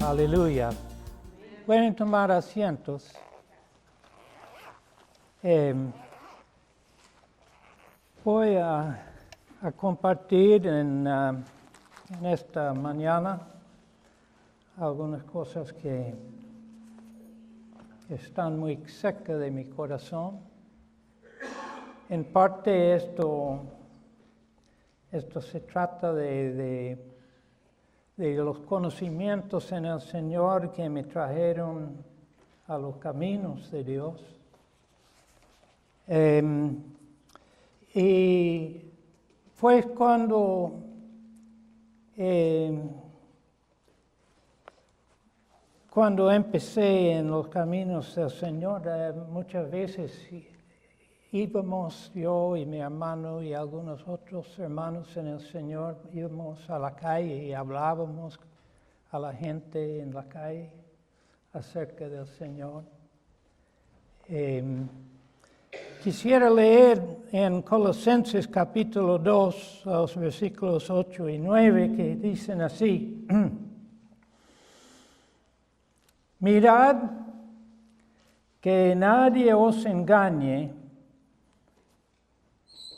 Aleluya. Pueden tomar asientos. Voy a compartir en esta mañana algunas cosas que están muy cerca de mi corazón. En parte esto se trata de los conocimientos en el Señor que me trajeron a los caminos de Dios. Y fue cuando empecé en los caminos del Señor, muchas veces íbamos, yo y mi hermano y algunos otros hermanos en el Señor, íbamos a la calle y hablábamos a la gente en la calle acerca del Señor. Quisiera leer en Colosenses capítulo 2, los versículos 8 y 9, que dicen así: Mirad que nadie os engañe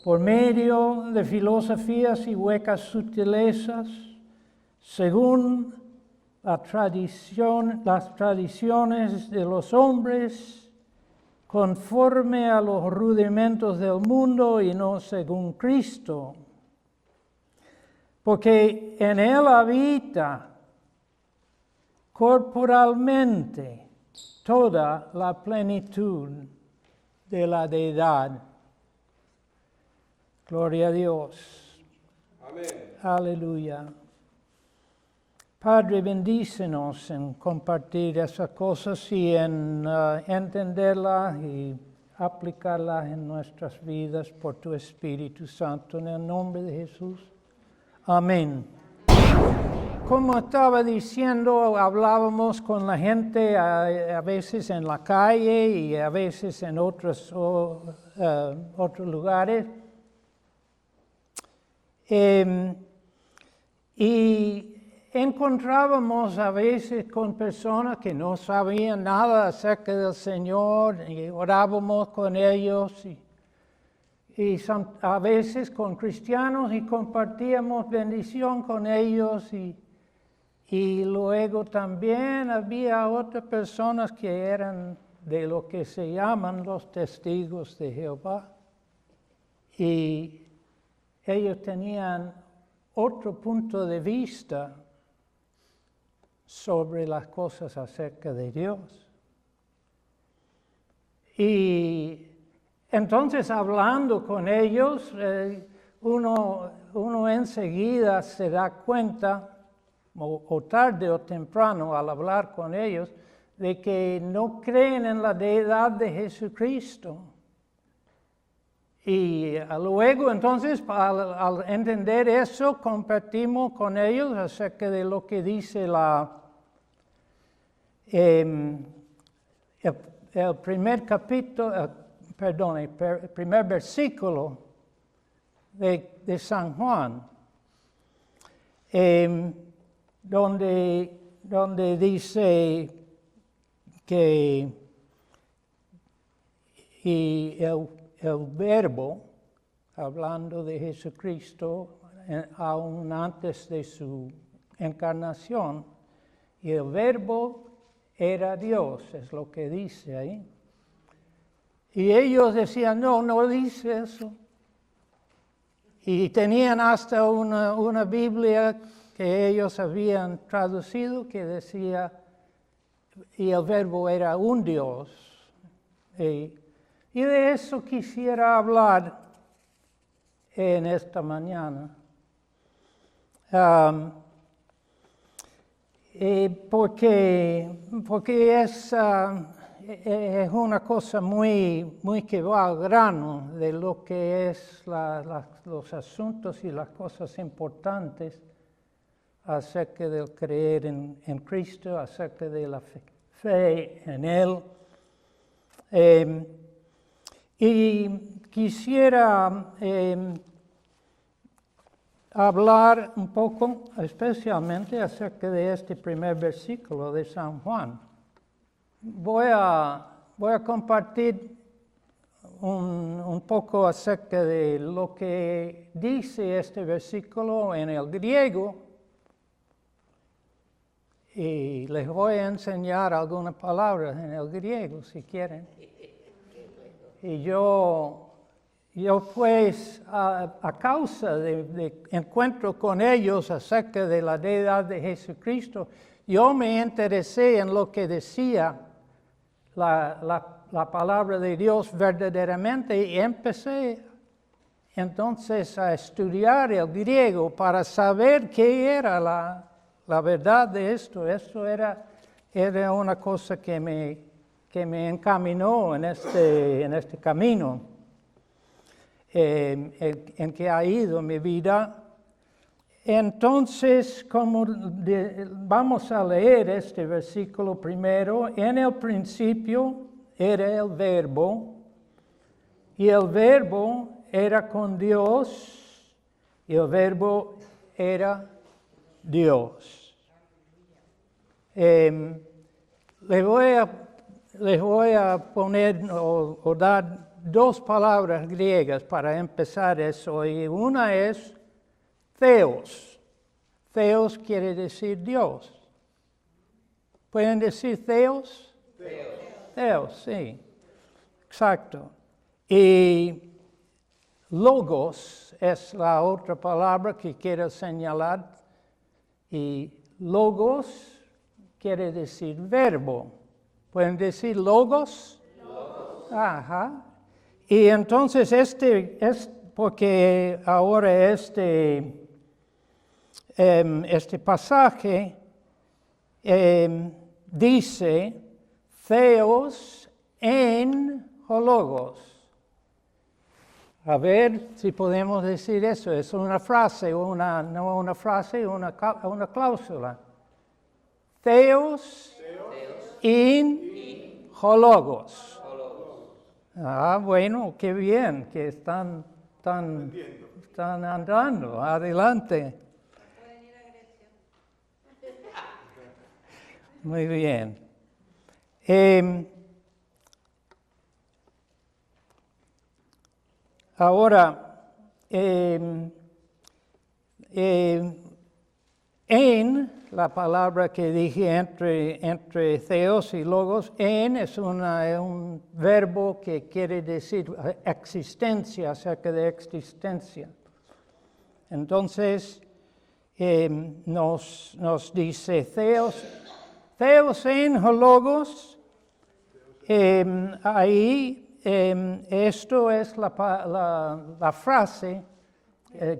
por medio de filosofías y huecas sutilezas, según las tradiciones de los hombres, conforme a los rudimentos del mundo y no según Cristo. Porque en Él habita corporalmente toda la plenitud de la deidad. Gloria a Dios. Amén. Aleluya. Padre, bendícenos en compartir esas cosas y en entenderlas y aplicarlas en nuestras vidas por tu Espíritu Santo, en el nombre de Jesús. Amén. Como estaba diciendo, hablábamos con la gente a veces en la calle y a veces en otros lugares. Y encontrábamos a veces con personas que no sabían nada acerca del Señor y orábamos con ellos y a veces con cristianos y compartíamos bendición con ellos y luego también había otras personas que eran de lo que se llaman los testigos de Jehová y ellos tenían otro punto de vista sobre las cosas acerca de Dios. Y entonces hablando con ellos, uno enseguida se da cuenta, o tarde o temprano al hablar con ellos, de que no creen en la deidad de Jesucristo. Y luego entonces al entender eso compartimos con ellos acerca de lo que dice el primer capítulo, el primer versículo de San Juan, donde dice que el Verbo, hablando de Jesucristo, aún antes de su encarnación, y el Verbo era Dios, es lo que dice ahí. Y ellos decían, no dice eso. Y tenían hasta una Biblia que ellos habían traducido que decía, y el Verbo era un Dios. Y de eso quisiera hablar en esta mañana. Porque es una cosa muy que va al grano de lo que es los asuntos y las cosas importantes acerca del creer en Cristo, acerca de la fe en Él. Y quisiera hablar un poco especialmente acerca de este primer versículo de San Juan. Voy a compartir un poco acerca de lo que dice este versículo en el griego y les voy a enseñar algunas palabras en el griego si quieren. Y yo pues a causa de encuentro con ellos acerca de la deidad de Jesucristo, yo me interesé en lo que decía la palabra de Dios verdaderamente y empecé entonces a estudiar el griego para saber qué era la verdad de esto. Esto era una cosa que me encaminó en este camino en que ha ido mi vida. Entonces, vamos a leer este versículo primero. En el principio era el Verbo, y el Verbo era con Dios, y el Verbo era Dios. Les voy a poner o dar dos palabras griegas para empezar eso, y una es Theos. Theos quiere decir Dios. ¿Pueden decir Theos? Theos, sí. Exacto. Y Logos es la otra palabra que quiero señalar. Y Logos quiere decir verbo. ¿Pueden decir Logos? Logos. Ajá. Y entonces es porque ahora este pasaje dice Theos en Logos. A ver si podemos decir eso. Es una frase, no una frase, una cláusula. Theos in Logos. Ah, bueno, qué bien que están andando. Adelante. Pueden ir a Grecia. Muy bien. Ahora, en la palabra que dije entre Theos y Logos, es un verbo que quiere decir existencia, acerca de existencia. Entonces, nos dice Theos en Logos, ahí esto es la frase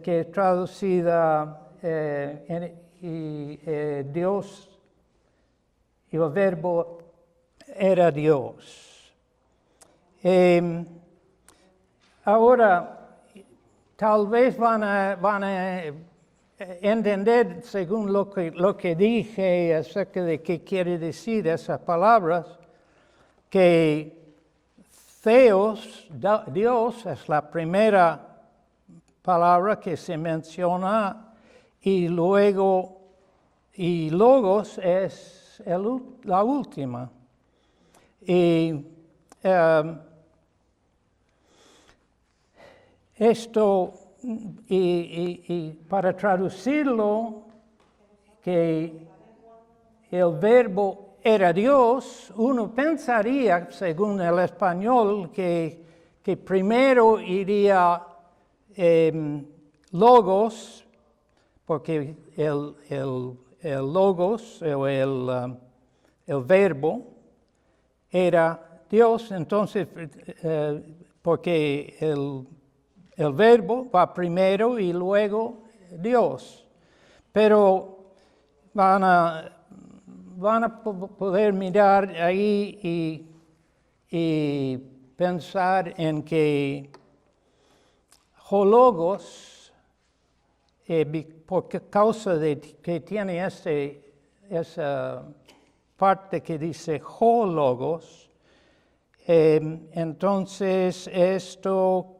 que es traducida Dios, y el verbo era Dios. Ahora, tal vez van a entender, según lo que dije acerca de qué quiere decir esas palabras, que Theos, Dios, es la primera palabra que se menciona, y luego, y Logos es la última. Y esto, y para traducirlo, que el verbo era Dios, uno pensaría, según el español, que primero iría Logos, porque el Logos o el verbo era Dios, entonces, porque el verbo va primero y luego Dios. Pero van a poder mirar ahí y pensar en que Logos, por causa de que tiene esa parte que dice Logos, entonces esto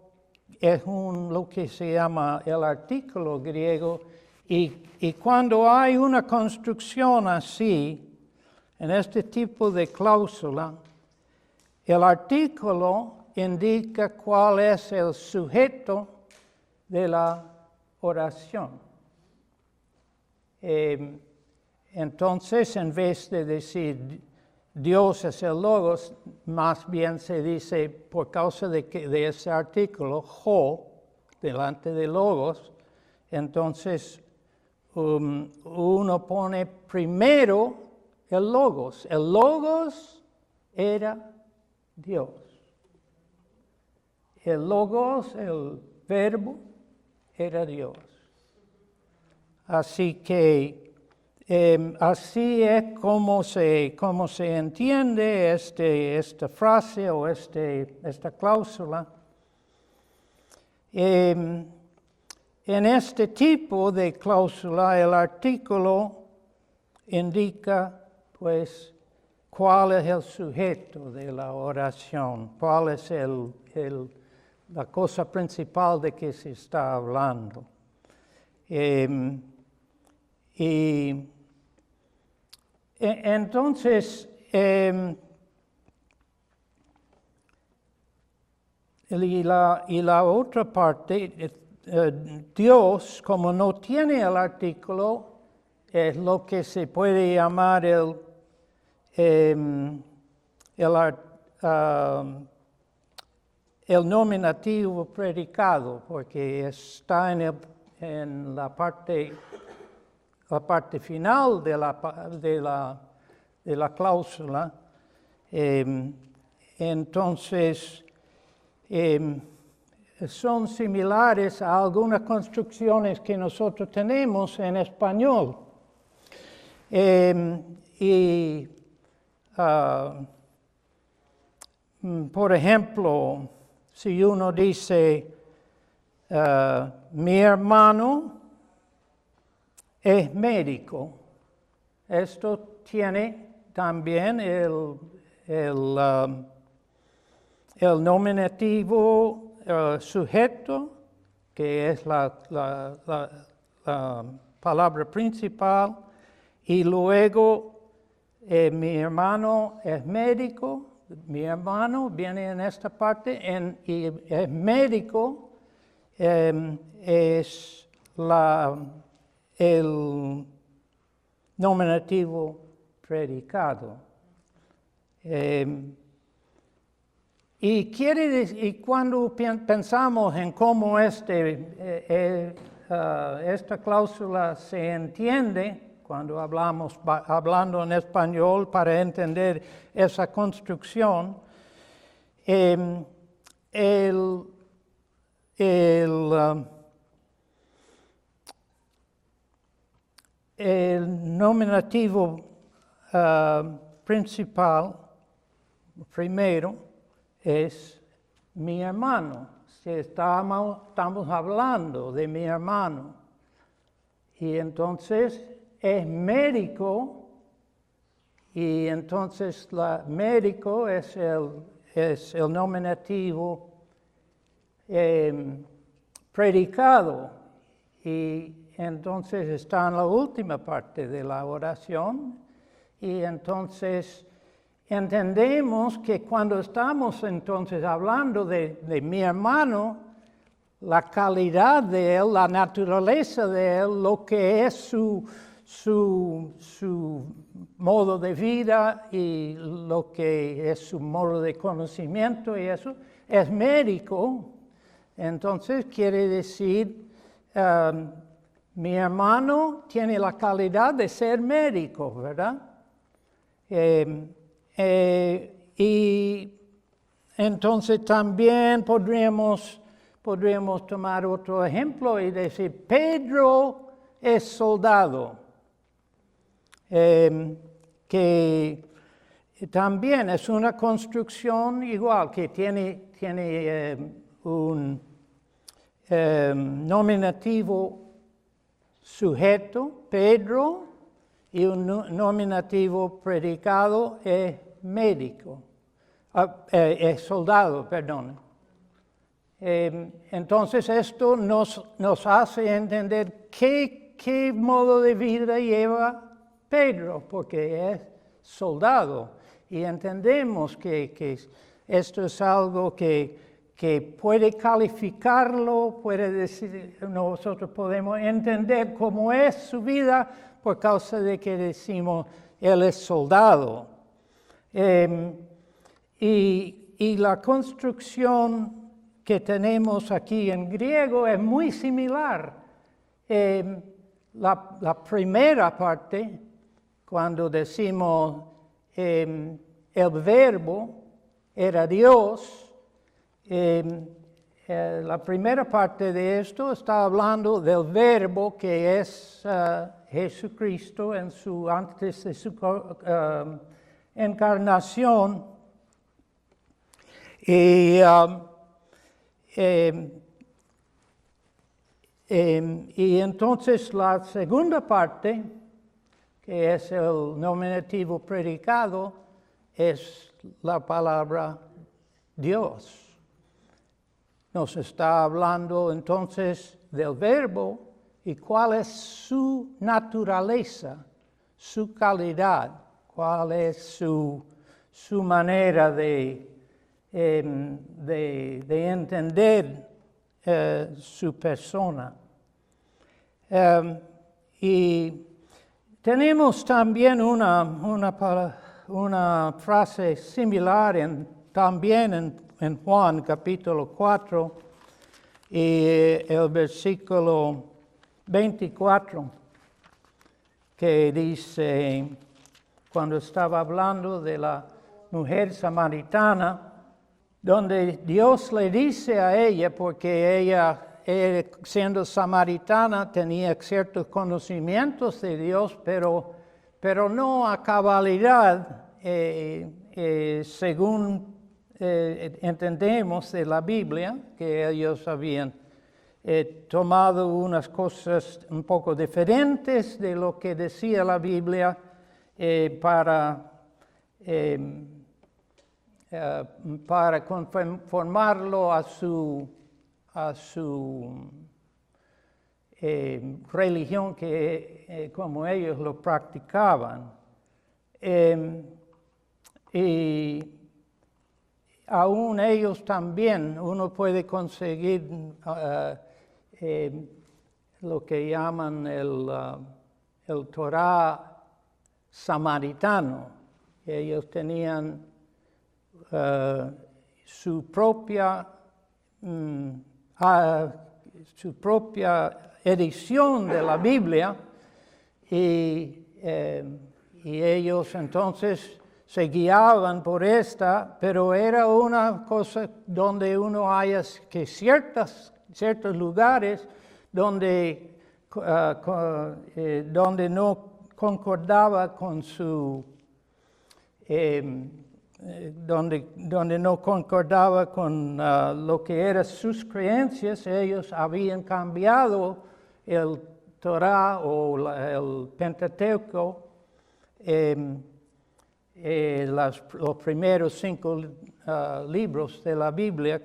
es lo que se llama el artículo griego, y cuando hay una construcción así, en este tipo de cláusula, el artículo indica cuál es el sujeto de la oración. Entonces, en vez de decir Dios es el Logos, más bien se dice, por causa de ese artículo, ho, delante de Logos, entonces uno pone primero el Logos. El Logos era Dios. El Logos, el verbo, era Dios. Así que así es como se entiende esta frase o esta cláusula. En este tipo de cláusula, el artículo indica, pues, cuál es el sujeto de la oración, cuál es la cosa principal de que se está hablando. Entonces, y la otra parte, Dios, como no tiene el artículo, es lo que se puede llamar el nominativo predicado, porque está en la parte final de la cláusula. Entonces, son similares a algunas construcciones que nosotros tenemos en español. Por ejemplo, si uno dice, mi hermano es médico, esto tiene también el nominativo sujeto, que es la palabra principal, y luego mi hermano es médico. Mi hermano viene en esta parte y es médico, es el nominativo predicado. Y cuando pensamos en cómo esta cláusula se entiende, cuando hablando en español para entender esa construcción, el nominativo principal, primero, es mi hermano. Si estamos hablando de mi hermano, y entonces es médico, y entonces médico es el nominativo predicado, y entonces está en la última parte de la oración, y entonces entendemos que cuando estamos entonces hablando de mi hermano, la calidad de él, la naturaleza de él, lo que es su modo de vida y lo que es su modo de conocimiento y eso, es médico. Entonces quiere decir, mi hermano tiene la calidad de ser médico, ¿verdad? Y entonces también podríamos tomar otro ejemplo y decir, Pedro es soldado, que también es una construcción igual, que tiene un nominativo sujeto, Pedro, y un nominativo predicado es médico, es soldado, perdón. Entonces esto nos hace entender qué modo de vida lleva Pedro, porque es soldado. Y entendemos que esto es algo que puede calificarlo, puede decir, nosotros podemos entender cómo es su vida por causa de que decimos, él es soldado. Y la construcción que tenemos aquí en griego es muy similar. La primera parte, cuando decimos el verbo era Dios, la primera parte de esto está hablando del verbo que es Jesucristo antes de su encarnación. Y entonces la segunda parte, que es el nominativo predicado, es la palabra Dios. Nos está hablando entonces del verbo y cuál es su naturaleza, su calidad, cuál es su manera de entender su persona. Y tenemos también una frase similar también en Juan capítulo 4 y el versículo 24, que dice, cuando estaba hablando de la mujer samaritana, donde Dios le dice a ella, porque ella siendo samaritana tenía ciertos conocimientos de Dios, pero no a cabalidad, según entendemos de la Biblia, que ellos habían tomado unas cosas un poco diferentes de lo que decía la Biblia para conformarlo a su religión como ellos lo practicaban. Y aún ellos también, uno puede conseguir lo que llaman el Torah samaritano. Ellos tenían su propia edición de la Biblia y ellos entonces se guiaban por esta, pero era una cosa donde uno haya que ciertos lugares donde no concordaba con su donde no concordaba con lo que eran sus creencias, ellos habían cambiado el Torah o el Pentateuco, los primeros 5 libros de la Biblia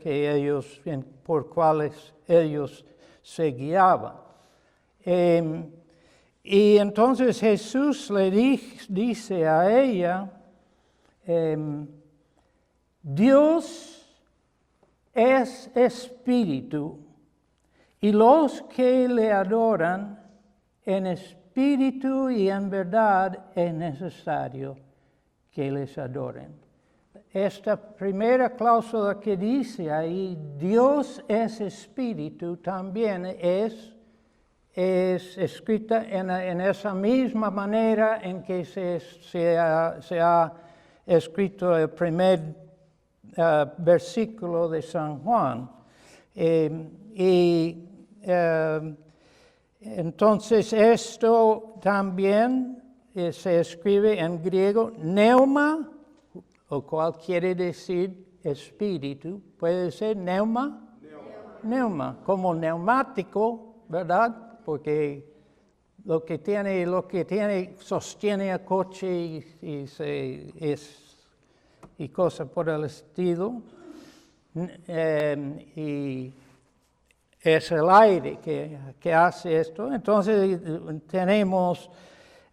por cuales ellos se guiaban. Y entonces Jesús le dice a ella, Dios es espíritu y los que le adoran en espíritu y en verdad es necesario que les adoren. Esta primera cláusula que dice ahí, Dios es espíritu, también es escrita en esa misma manera en que se ha escrito el primer versículo de San Juan. Entonces esto también se escribe en griego pneuma, o cual quiere decir espíritu. Puede ser pneuma, como neumático, ¿verdad? Porque lo que tiene sostiene el coche y cosas por el estilo. y es el aire que hace esto. Entonces tenemos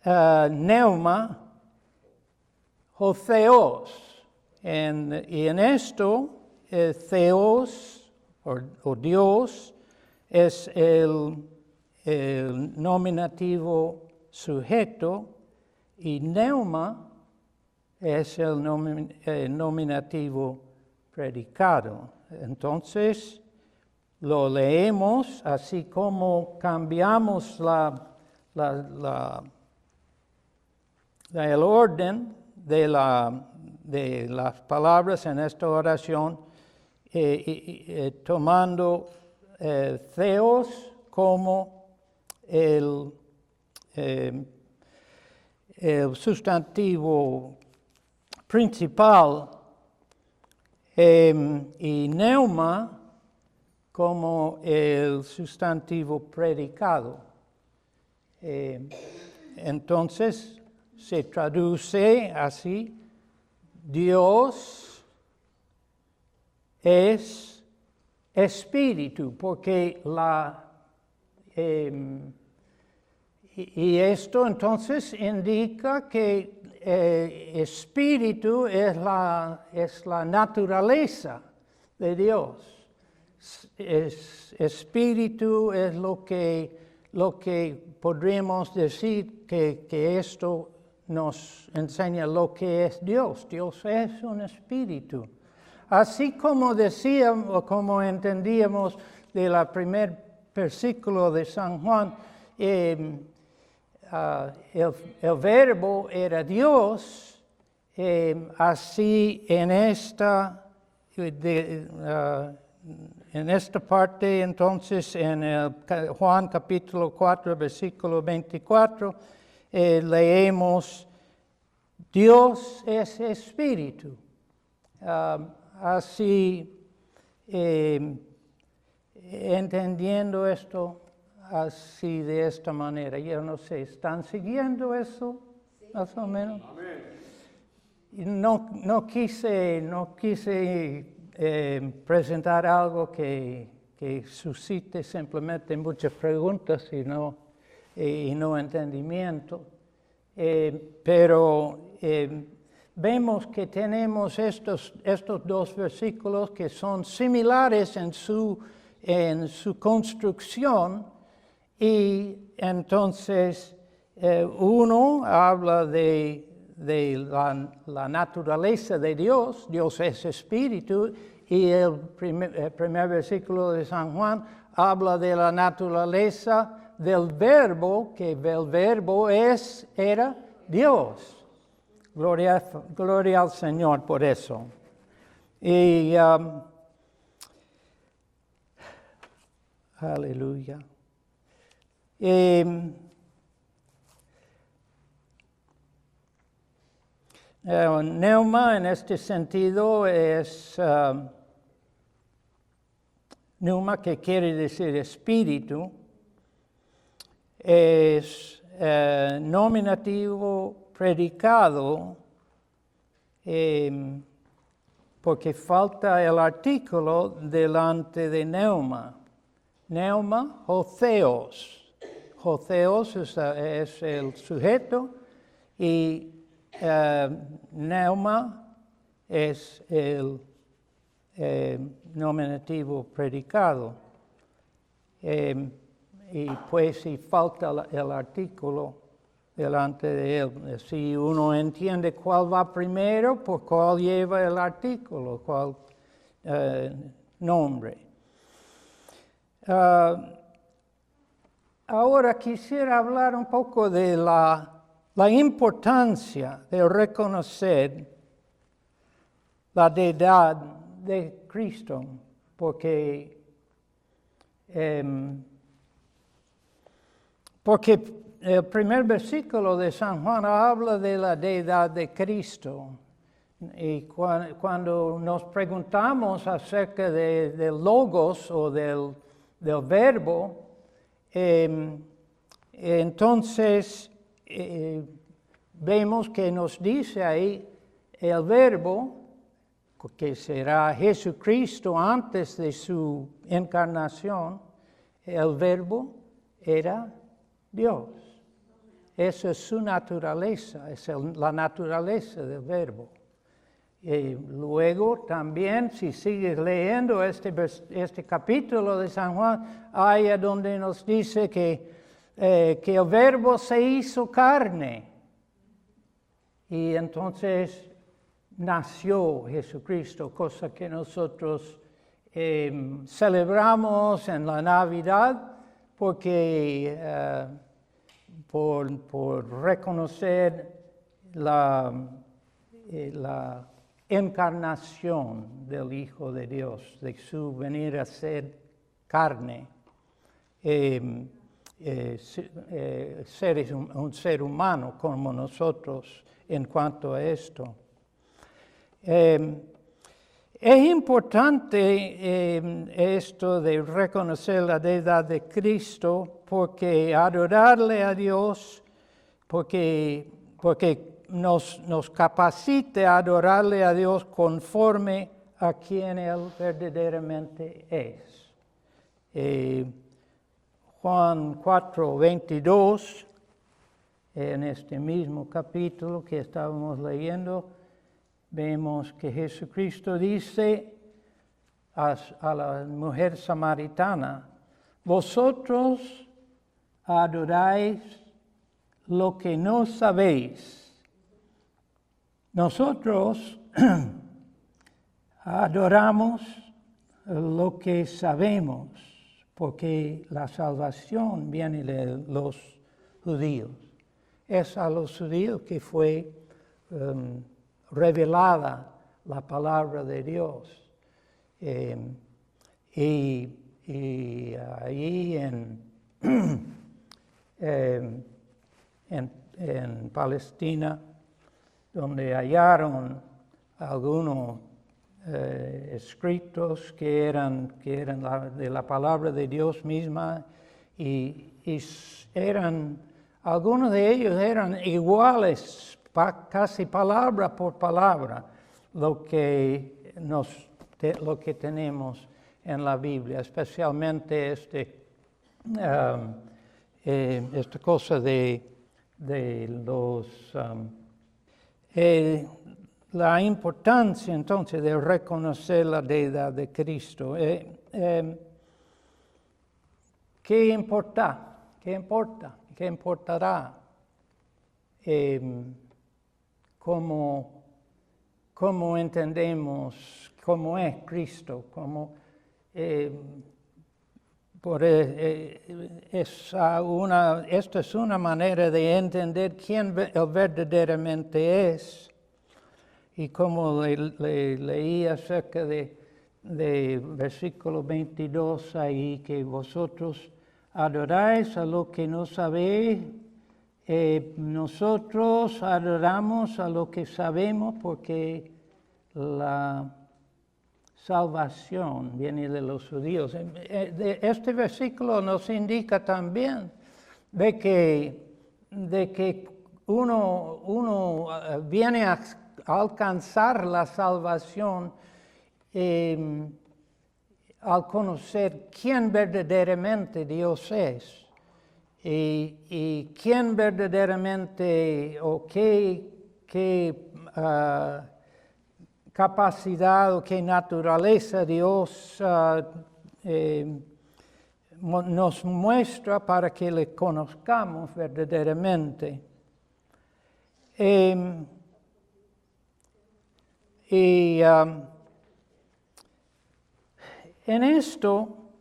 neuma o theos. Y en esto, theos o Dios es el nominativo sujeto y neuma es el nominativo predicado. Entonces, lo leemos así como cambiamos el orden de las palabras en esta oración, tomando theos como el sustantivo principal y neuma como el sustantivo predicado. Entonces se traduce así: Dios es espíritu, porque y esto entonces indica que espíritu es la naturaleza de Dios. Espíritu es lo que podríamos decir que esto nos enseña lo que es Dios. Dios es un espíritu. Así como decíamos, como entendíamos de la primer versículo de San Juan, el verbo era Dios, así en esta parte, entonces, en Juan capítulo 4, versículo 24, leemos: Dios es espíritu. Así, entendiendo esto así de esta manera, yo no sé, ¿están siguiendo eso? Sí. Más o menos. Amén. No quise presentar algo que suscite simplemente muchas preguntas y no entendimiento, pero vemos que tenemos estos dos versículos que son similares en su construcción, y entonces uno habla de la naturaleza de Dios. Dios es espíritu, y el primer versículo de San Juan habla de la naturaleza del verbo, que el verbo era Dios. Gloria al Señor por eso. Y aleluya. Neuma en este sentido es neuma, que quiere decir espíritu, es nominativo predicado, porque falta el artículo delante de neuma. Neuma o theos. O theos es el sujeto, y neuma es el nominativo predicado. Y pues si falta el artículo delante de él, si uno entiende cuál va primero, por cuál lleva el artículo, cuál nombre. Ahora quisiera hablar un poco de la importancia de reconocer la deidad de Cristo, porque el primer versículo de San Juan habla de la deidad de Cristo. Y cuando nos preguntamos acerca del logos o del verbo, entonces vemos que nos dice ahí: el verbo que será Jesucristo antes de su encarnación, el Verbo era Dios. Esa es su naturaleza, es la naturaleza del Verbo. Y luego también, si sigues leyendo este capítulo de San Juan, hay donde nos dice que el Verbo se hizo carne. Y entonces nació Jesucristo, cosa que nosotros celebramos en la Navidad porque por reconocer la encarnación del Hijo de Dios, de su venir a ser carne, un ser humano como nosotros en cuanto a esto. Es importante esto de reconocer la deidad de Cristo porque adorarle a Dios, porque nos capacite a adorarle a Dios conforme a quien Él verdaderamente es. Juan 4:22, en este mismo capítulo que estábamos leyendo, vemos que Jesucristo dice a la mujer samaritana, vosotros adoráis lo que no sabéis. Nosotros adoramos lo que sabemos, porque la salvación viene de los judíos. Es a los judíos que fue revelada la palabra de Dios. Y ahí en Palestina, donde hallaron algunos escritos que eran de la palabra de Dios misma, y algunos de ellos eran iguales, casi palabra por palabra, lo que tenemos en la Biblia, especialmente esta cosa de los la importancia entonces de reconocer la deidad de Cristo. ¿Qué importa? ¿Qué importa? ¿Qué importará? ¿Cómo entendemos cómo es Cristo? Esta es una manera de entender quién Él verdaderamente es. Y como leí acerca de versículo 22 ahí, que vosotros adoráis a lo que no sabéis, nosotros adoramos a lo que sabemos porque la salvación viene de los judíos. Este versículo nos indica también de que uno viene a alcanzar la salvación al conocer quién verdaderamente Dios es y quién verdaderamente o qué capacidad o qué naturaleza Dios nos muestra para que le conozcamos verdaderamente. En esto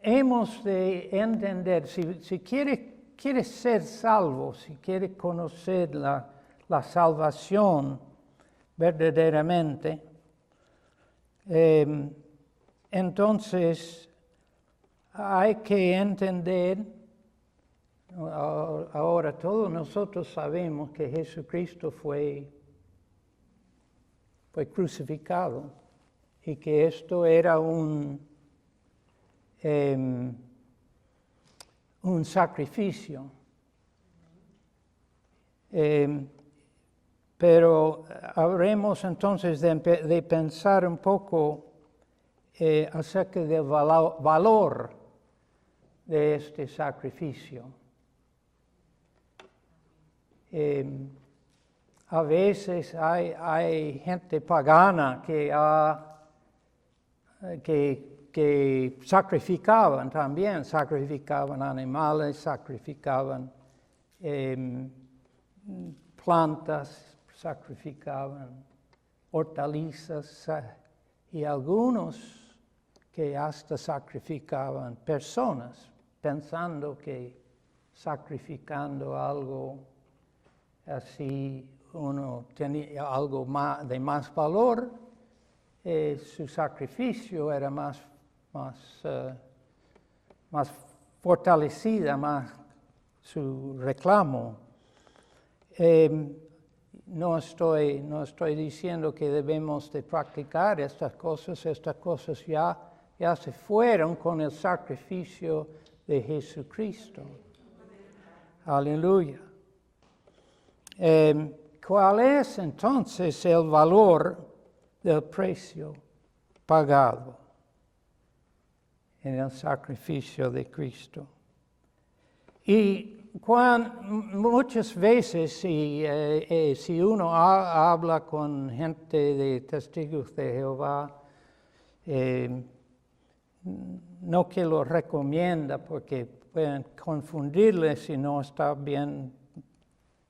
hemos de entender, si quieres ser salvo, si quieres conocer la salvación verdaderamente, entonces hay que entender, ahora todos nosotros sabemos que Jesucristo fue crucificado y que esto era un sacrificio. Pero habremos entonces de pensar un poco acerca del valor de este sacrificio. A veces hay gente pagana que sacrificaban también, sacrificaban animales, sacrificaban plantas, sacrificaban hortalizas y algunos que hasta sacrificaban personas, pensando que sacrificando algo así uno tenía algo de más valor, su sacrificio era más fortalecida, más su reclamo. No estoy diciendo que debemos de practicar estas cosas ya se fueron con el sacrificio de Jesucristo. Aleluya. ¿Cuál es entonces el valor del precio pagado en el sacrificio de Cristo? Y muchas veces si uno habla con gente de testigos de Jehová, no que lo recomienda porque pueden confundirle si no está bien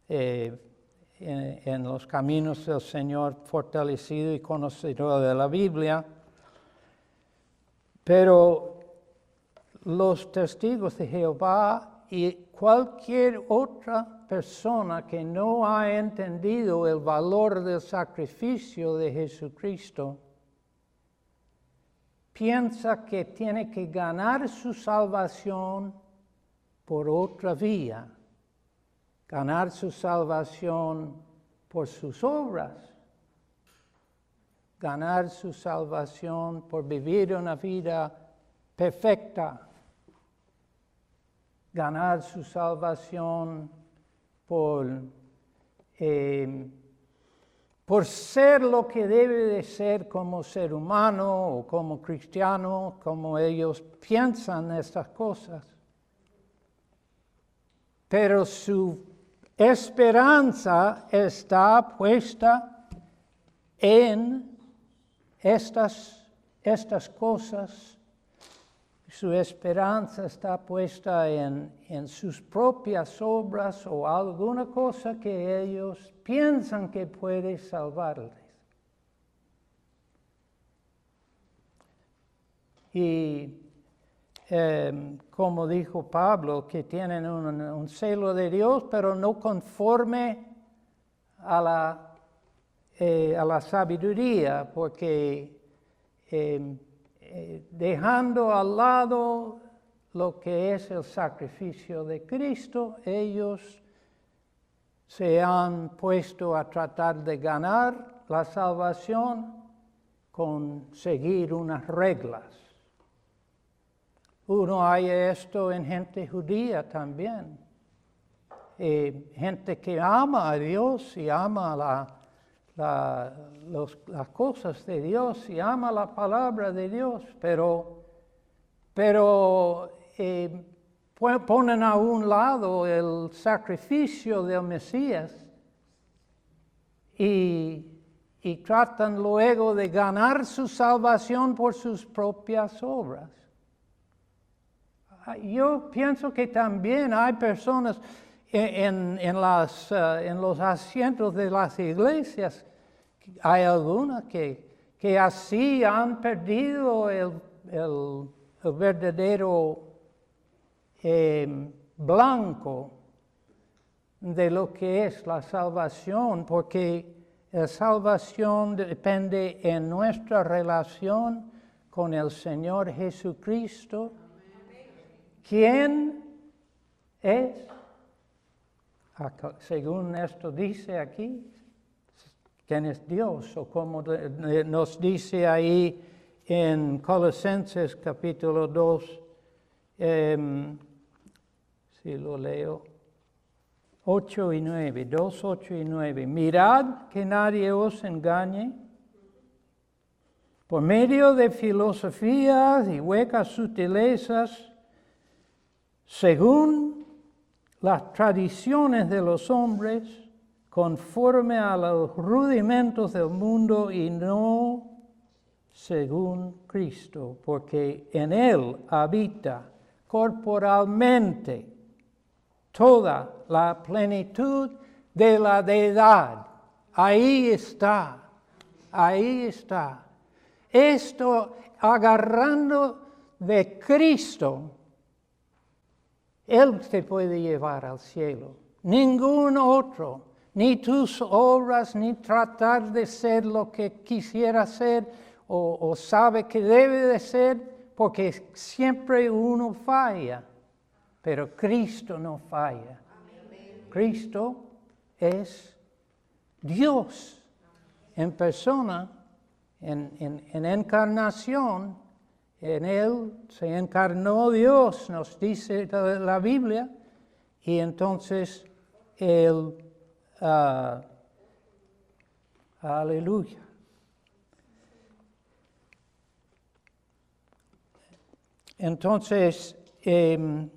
en los caminos del Señor, fortalecido y conocedor de la Biblia. Pero los testigos de Jehová y cualquier otra persona que no ha entendido el valor del sacrificio de Jesucristo, piensa que tiene que ganar su salvación por otra vía, ganar su salvación por sus obras, ganar su salvación por vivir una vida perfecta, ganar su salvación por ser lo que debe de ser como ser humano o como cristiano, como ellos piensan estas cosas. Pero su esperanza está puesta en estas cosas. Su esperanza está puesta en sus propias obras o alguna cosa que ellos piensan que puede salvarles. Y como dijo Pablo, que tienen un celo de Dios, pero no conforme a la sabiduría, porque dejando al lado lo que es el sacrificio de Cristo, ellos se han puesto a tratar de ganar la salvación con seguir unas reglas. Uno hay esto en gente judía también. Gente que ama a Dios y ama las cosas de Dios y ama la palabra de Dios, pero ponen a un lado el sacrificio del Mesías y tratan luego de ganar su salvación por sus propias obras. Yo pienso que también hay personas en los asientos de las iglesias, hay algunas que así han perdido el verdadero blanco de lo que es la salvación, porque la salvación depende en nuestra relación con el Señor Jesucristo. ¿Quién es? Según esto dice aquí, ¿quién es Dios? O como nos dice ahí en Colosenses capítulo 2, si lo leo. 8 y 9, 2, 8 y 9. Mirad que nadie os engañe por medio de filosofías y huecas sutilezas, según las tradiciones de los hombres, conforme a los rudimentos del mundo y no según Cristo, porque en Él habita corporalmente toda la plenitud de la deidad. Ahí está, ahí está. Esto agarrando de Cristo, Él te puede llevar al cielo. Ningún otro, ni tus obras, ni tratar de ser lo que quisiera ser o sabe que debe de ser, porque siempre uno falla. Pero Cristo no falla. Cristo es Dios en persona, en encarnación. En Él se encarnó Dios, nos dice la Biblia, y entonces Él, aleluya. Entonces, el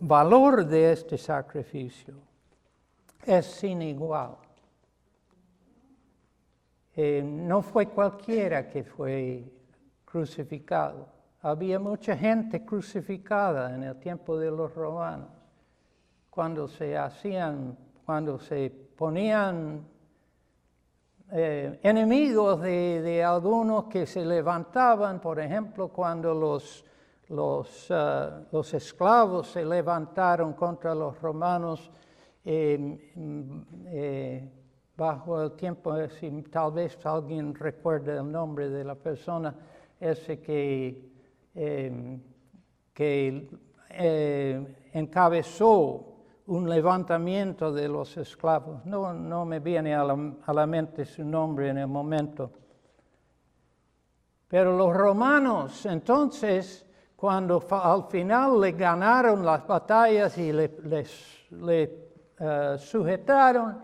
valor de este sacrificio es sin igual. No fue cualquiera que fue crucificado. Había mucha gente crucificada en el tiempo de los romanos. Cuando se ponían enemigos de algunos que se levantaban, por ejemplo, cuando los esclavos se levantaron contra los romanos bajo el tiempo, si tal vez alguien recuerde el nombre de la persona, ese que encabezó un levantamiento de los esclavos. No me viene a la mente su nombre en el momento. Pero los romanos, entonces, cuando al final le ganaron las batallas y le sujetaron,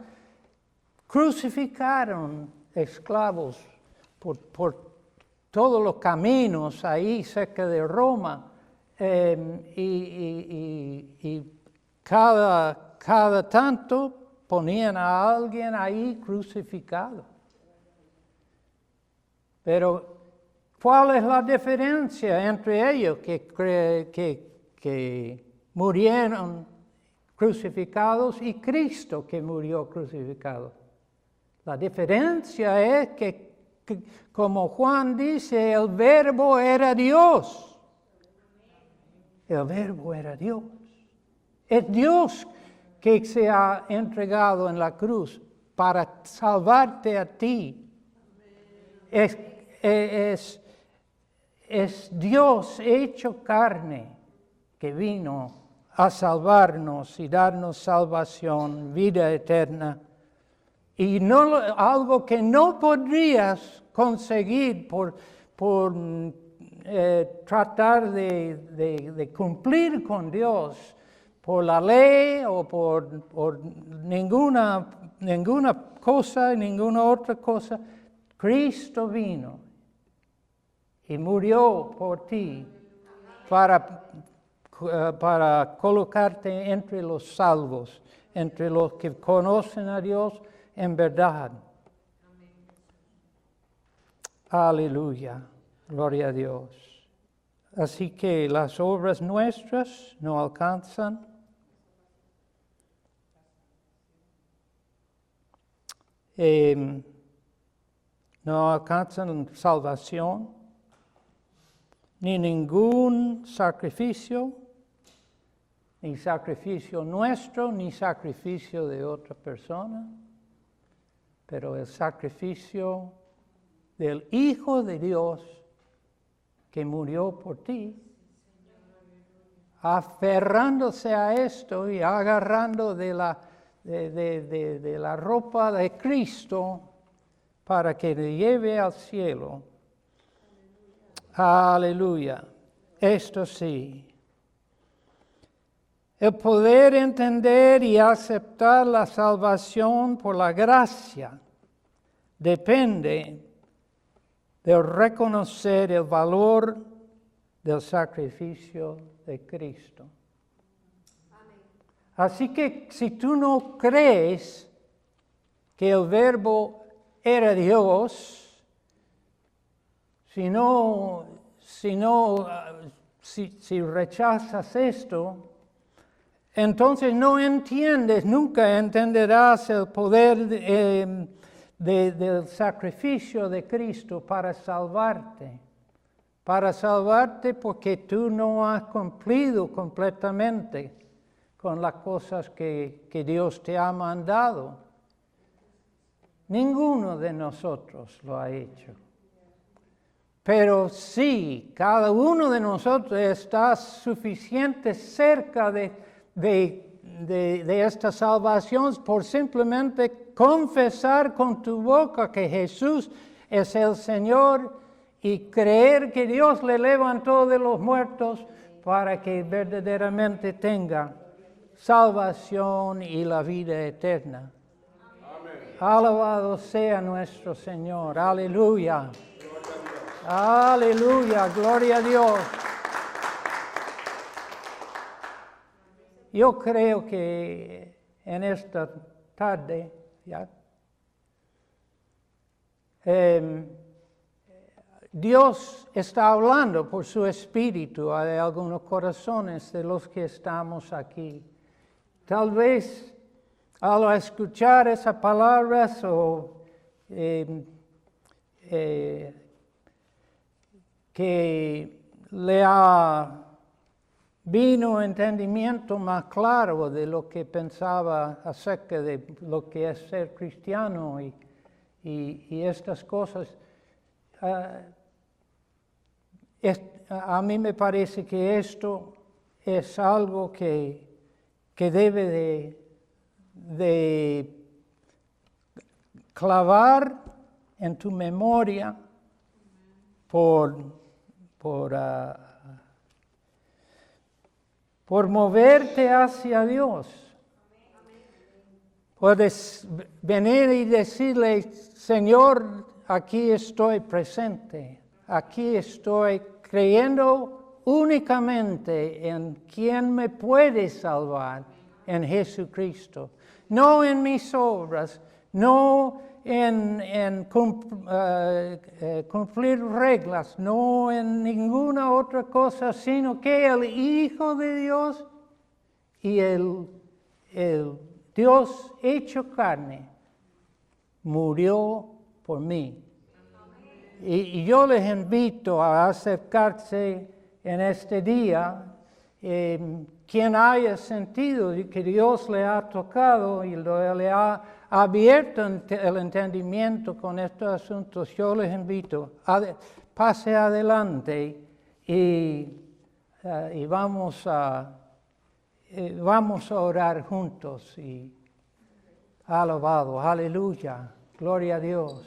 crucificaron esclavos por todos los caminos ahí cerca de Roma, y cada tanto ponían a alguien ahí crucificado. Pero ¿cuál es la diferencia entre ellos que murieron crucificados y Cristo que murió crucificado? La diferencia es que, como Juan dice, el Verbo era Dios. El Verbo era Dios. Es Dios que se ha entregado en la cruz para salvarte a ti. Es Dios hecho carne que vino a salvarnos y darnos salvación, vida eterna. Y no algo que no podrías conseguir por tratar de cumplir con Dios, por la ley o por ninguna cosa, ninguna otra cosa. Cristo vino y murió por ti para colocarte entre los salvos, entre los que conocen a Dios en verdad. Aleluya, gloria a Dios. Así que las obras nuestras no alcanzan. No alcanzan salvación, ni ningún sacrificio, ni sacrificio nuestro, ni sacrificio de otra persona, pero el sacrificio del Hijo de Dios que murió por ti, aferrándose a esto y agarrando de la ropa de Cristo para que le lleve al cielo. Aleluya. Esto sí. El poder entender y aceptar la salvación por la gracia depende de reconocer el valor del sacrificio de Cristo. Así que si tú no crees que el Verbo era Dios, si rechazas esto, entonces no entiendes, nunca entenderás el poder del sacrificio de Cristo para salvarte. Para salvarte porque tú no has cumplido completamente con las cosas que Dios te ha mandado. Ninguno de nosotros lo ha hecho. Pero sí, cada uno de nosotros está suficiente cerca de esta salvación por simplemente confesar con tu boca que Jesús es el Señor y creer que Dios le levantó de los muertos para que verdaderamente tenga salvación y la vida eterna. Amén. Alabado sea nuestro Señor. Aleluya. Aleluya. Gloria a Dios. Yo creo que en esta tarde, ¿ya? Dios está hablando por su espíritu a algunos corazones de los que estamos aquí. Tal vez al escuchar esas palabras que le ha vino entendimiento más claro de lo que pensaba acerca de lo que es ser cristiano y estas cosas. A mí me parece que esto es algo que debe de clavar en tu memoria por moverte hacia Dios. Puedes venir y decirle, Señor, aquí estoy presente, aquí estoy creyendo únicamente en quien me puede salvar, en Jesucristo. No en mis obras, no en cumplir reglas, no en ninguna otra cosa, sino que el Hijo de Dios y el Dios hecho carne murió por mí. Y yo les invito a acercarse en este día, quien haya sentido que Dios le ha tocado y le ha abierto el entendimiento con estos asuntos. Yo les invito a pase adelante y vamos a orar juntos y alabado, aleluya, gloria a Dios.